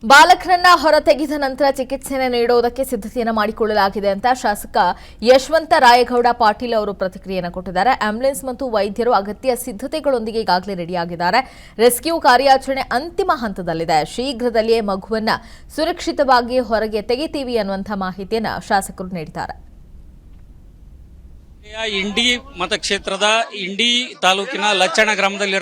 ಬಾಲಕನನ್ನ ಹೊರತೆಗೆದ ನಂತರ ಚಿಕಿತ್ಸೆಯನ್ನು ನೀಡುವುದಕ್ಕೆ ಸಿದ್ಧತೆಯನ್ನು ಮಾಡಿಕೊಳ್ಳಲಾಗಿದೆ ಅಂತ ಶಾಸಕ ಯಶವಂತ ರಾಯಗೌಡ ಪಾಟೀಲ್ ಅವರು ಪ್ರತಿಕ್ರಿಯೆಯನ್ನು ಕೊಟ್ಟಿದ್ದಾರೆ. ಆಂಬ್ಯುಲೆನ್ಸ್ ಮತ್ತು ವೈದ್ಯರು ಅಗತ್ಯ ಸಿದ್ಧತೆಗಳೊಂದಿಗೆ ಈಗಾಗಲೇ ರೆಡಿಯಾಗಿದ್ದಾರೆ. ರೆಸ್ಕ್ಯೂ ಕಾರ್ಯಾಚರಣೆ ಅಂತಿಮ ಹಂತದಲ್ಲಿದೆ. ಶೀಘ್ರದಲ್ಲಿಯೇ ಮಗುವನ್ನ ಸುರಕ್ಷಿತವಾಗಿ ಹೊರಗೆ ತೆಗೆತೀವಿ ಅನ್ನುವಂಥ ಮಾಹಿತಿಯನ್ನು ಶಾಸಕರು ನೀಡಿದ್ದಾರೆ. ಇಂಡಿ ಮತಕ್ಷೇತ್ರದ ಇಂಡಿ ತಾಲೂಕಿನ ಲಚ್ಚಣ ಗ್ರಾಮದಲ್ಲಿ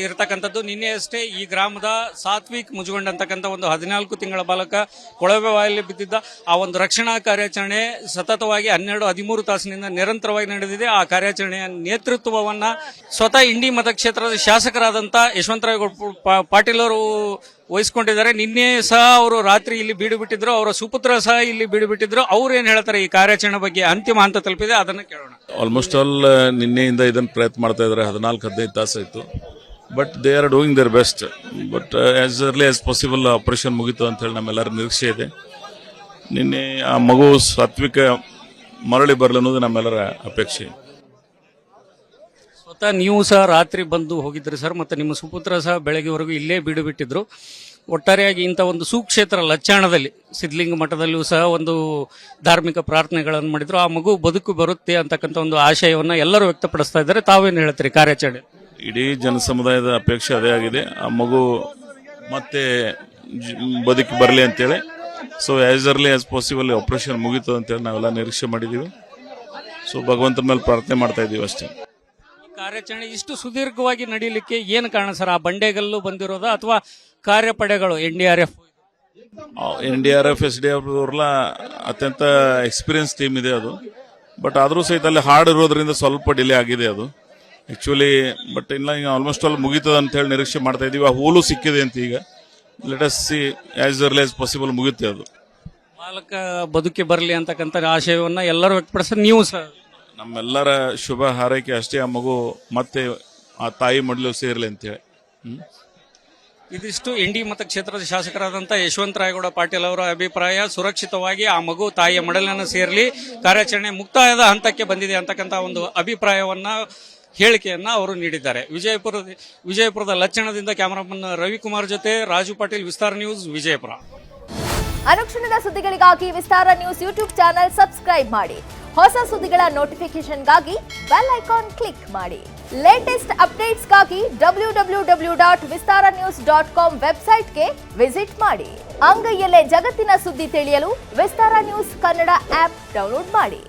ಇರತಕ್ಕಂಥದ್ದು ನಿನ್ನೆಯಷ್ಟೇ ಈ ಗ್ರಾಮದ ಸಾತ್ವಿಕ್ ಮುಜುಗೊಂಡ್ ಅಂತಕ್ಕಂಥ ಒಂದು 14 ತಿಂಗಳ ಬಾಲಕ ಕೊಳವೆ ಬಾಯಲ್ಲಿ ಬಿದ್ದಿದ್ದ. ಆ ಒಂದು ರಕ್ಷಣಾ ಕಾರ್ಯಾಚರಣೆ ಸತತವಾಗಿ 12-13 ತಾಸಿನಿಂದ ನಿರಂತರವಾಗಿ ನಡೆದಿದೆ. ಆ ಕಾರ್ಯಾಚರಣೆಯ ನೇತೃತ್ವವನ್ನ ಸ್ವತಃ ಇಂಡಿ ಮತಕ್ಷೇತ್ರದ ಶಾಸಕರಾದಂಥ ಯಶವಂತರಾಯ ಪಾಟೀಲ್ ಅವರು ವಹಿಸಿಕೊಂಡಿದ್ದಾರೆ. ನಿನ್ನೆ ಸಹ ಅವರು ರಾತ್ರಿ ಇಲ್ಲಿ ಬೀಡು ಬಿಟ್ಟಿದ್ರು, ಅವರ ಸುಪುತ್ರ ಸಹ ಇಲ್ಲಿ ಬೀಡು ಬಿಟ್ಟಿದ್ರು. ಅವ್ರು ಏನ್ ಹೇಳ್ತಾರೆ ಈ ಕಾರ್ಯಾಚರಣೆ ಬಗ್ಗೆ? ಅಂತಿಮ ಹಂತ ತಲುಪಿದೆ, ಅದನ್ನ ಕೇಳೋಣ. ಆಲ್ಮೋಸ್ಟ್ ಆಲ್ ನಿನ್ನೆಯಿಂದ ಇದನ್ನು ಪ್ರಯತ್ನ ಮಾಡ್ತಾ ಇದ್ದಾರೆ. 14-15 ತಾಸು ಆಯಿತು. But they are doing there best. But as early as possible operation ಮುಗಿತು ಅಂತ ಹೇಳಿ ನಮ್ಮೆಲ್ಲರ ನಿರೀಕ್ಷೆ ಇದೆ. ನಿನ್ನೆ ಆ ಮಗು ಸಾತ್ವಿಕ ಮರಳಿ ಬರಲಿ ಅನ್ನೋದು ನಮ್ಮೆಲ್ಲರ ಅಪೇಕ್ಷೆ. ಸ್ವತಃ ನೀವು ಸಹ ರಾತ್ರಿ ಬಂದು ಹೋಗಿದ್ರಿ ಸರ್, ಮತ್ತೆ ನಿಮ್ಮ ಸುಪುತ್ರ ಸಹ ಬೆಳಗ್ಗೆವರೆಗೂ ಇಲ್ಲೇ ಬೀಡು ಬಿಟ್ಟಿದ್ರು. ಒಟ್ಟಾರೆಯಾಗಿ ಇಂಥ ಒಂದು ಸುಕ್ಷೇತ್ರ ಲಚ್ಚಾಣದಲ್ಲಿ ಸಿದ್ಧಲಿಂಗ ಮಠದಲ್ಲೂ ಸಹ ಒಂದು ಧಾರ್ಮಿಕ ಪ್ರಾರ್ಥನೆಗಳನ್ನು ಮಾಡಿದ್ರು. ಆ ಮಗು ಬದುಕು ಬರುತ್ತೆ ಅಂತಕ್ಕಂಥ ಒಂದು ಆಶಯವನ್ನ ಎಲ್ಲರೂ ವ್ಯಕ್ತಪಡಿಸ್ತಾ ಇದ್ದಾರೆ. ತಾವೇನು ಹೇಳ್ತೀರಿ ಕಾರ್ಯಾಚರಣೆ? ಇಡೀ ಜನಸಮುದಾಯದ ಅಪೇಕ್ಷೆ ಅದೇ ಆಗಿದೆ, ಆ ಮಗು ಮತ್ತೆ ಬದುಕಿ ಬರಲಿ ಅಂತೇಳಿ. So as early as possible operation ಮುಗೀತು ಅಂತೇಳಿ ನಾವೆಲ್ಲ ನಿರೀಕ್ಷೆ ಮಾಡಿದ್ದೀವಿ. ಸೊ ಭಗವಂತನ ಮೇಲೆ ಪ್ರಾರ್ಥನೆ ಮಾಡ್ತಾ ಇದ್ದೀವಿ ಅಷ್ಟೇ. ಕಾರ್ಯಾಚರಣೆ ಇಷ್ಟು ಸುದೀರ್ಘವಾಗಿ ನಡೀಲಿಕ್ಕೆ ಏನು ಕಾರಣ ಸರ್? ಆ ಬಂಡೆಗಲ್ಲು ಬಂದಿರೋದ ಅಥವಾ ಕಾರ್ಯಪಡೆಗಳು NDRF, SDF ಅವ್ರಲ್ಲ ಅತ್ಯಂತ ಎಕ್ಸ್ಪೀರಿಯನ್ಸ್ ಟೀಮ್ ಇದೆ ಅದು. ಬಟ್ ಆದರೂ ಸಹಿತ ಅಲ್ಲಿ ಹಾರ್ಡ್ ಇರೋದ್ರಿಂದ ಸ್ವಲ್ಪ ಡಿಲೇ ಆಗಿದೆ ಅದು ಆಕ್ಚುಲಿ. ಬಟ್ ಇಲ್ಲ, ಈಗ ಆಲ್ಮೋಸ್ಟ್ ಆಲ್ ಮುಗೀತದ ಅಂತ ಹೇಳಿ ನಿರೀಕ್ಷೆ ಮಾಡ್ತಾ ಇದೀವಿ. ಆ ಹೂಲು ಸಿಕ್ಕಿದೆ ಅಂತ ಈಗ let us see as early as possible ಮುಗುತ್ತೆ ಅದು. ಬಾಲಕ ಬದುಕಿ ಬರಲಿ ಅಂತಕ್ಕಂಥ ಆಶಯವನ್ನ ಎಲ್ಲರೂ ವ್ಯಕ್ತಪಡಿಸ್ತಾರೆ. ನೀವು ಸರ್ ನಮ್ಮೆಲ್ಲರ ಶುಭ ಹಾರೈಕೆ ಅಷ್ಟೇ, ಆ ಮಗು ಮತ್ತೆ ಆ ತಾಯಿ ಮಡಲು ಸೇರಲಿ ಅಂತೇಳಿ. ಇದಿಷ್ಟು ಇಂಡಿ ಮತಕ್ಷೇತ್ರದ ಶಾಸಕರಾದಂಥ ಯಶವಂತ ರಾಯಗೌಡ ಪಾಟೀಲ್ ಅವರ ಅಭಿಪ್ರಾಯ. ಸುರಕ್ಷಿತವಾಗಿ ಆ ಮಗು ತಾಯಿಯ ಮಡಲನ್ನು ಸೇರಲಿ, ಕಾರ್ಯಾಚರಣೆ ಮುಕ್ತಾಯದ ಹಂತಕ್ಕೆ ಬಂದಿದೆ ಅಂತಕ್ಕಂಥ ಒಂದು ಅಭಿಪ್ರಾಯವನ್ನ ಹೇಳಿಕೆಯನ್ನ ಅವರು ನೀಡಿದ್ದಾರೆ. ವಿಜಯಪುರದ ಲಚ್ಚಣದಿಂದ ಕ್ಯಾಮರಾಮನ್ ರವಿಕುಮಾರ್ ಜೊತೆ ರಾಜು ಪಾಟೀಲ್, ವಿಸ್ತಾರ ನ್ಯೂಸ್, ವಿಜಯಪುರ. ಅನುಕ್ಷಣದ ಸುದ್ದಿಗಳಿಗಾಗಿ ವಿಸ್ತಾರ ನ್ಯೂಸ್ ಯೂಟ್ಯೂಬ್ ಚಾನೆಲ್ ಸಬ್ಸ್ಕ್ರೈಬ್ ಮಾಡಿ. ಹೊಸ ಸುದ್ದಿಗಳ ನೋಟಿಫಿಕೇಶನ್ಗಾಗಿ ಬೆಲ್ ಐಕಾನ್ ಕ್ಲಿಕ್ ಮಾಡಿ. ಲೇಟೆಸ್ಟ್ ಅಪ್ಡೇಟ್ಸ್ಗಾಗಿ www.vistaranews.com ವೆಬ್ಸೈಟ್ಗೆ ವಿಸಿಟ್ ಮಾಡಿ. ಅಂಗೈಯಲ್ಲೇ ಜಗತ್ತಿನ ಸುದ್ದಿ ತಿಳಿಯಲು ವಿಸ್ತಾರ ನ್ಯೂಸ್ ಕನ್ನಡ ಆಪ್ ಡೌನ್ಲೋಡ್ ಮಾಡಿ.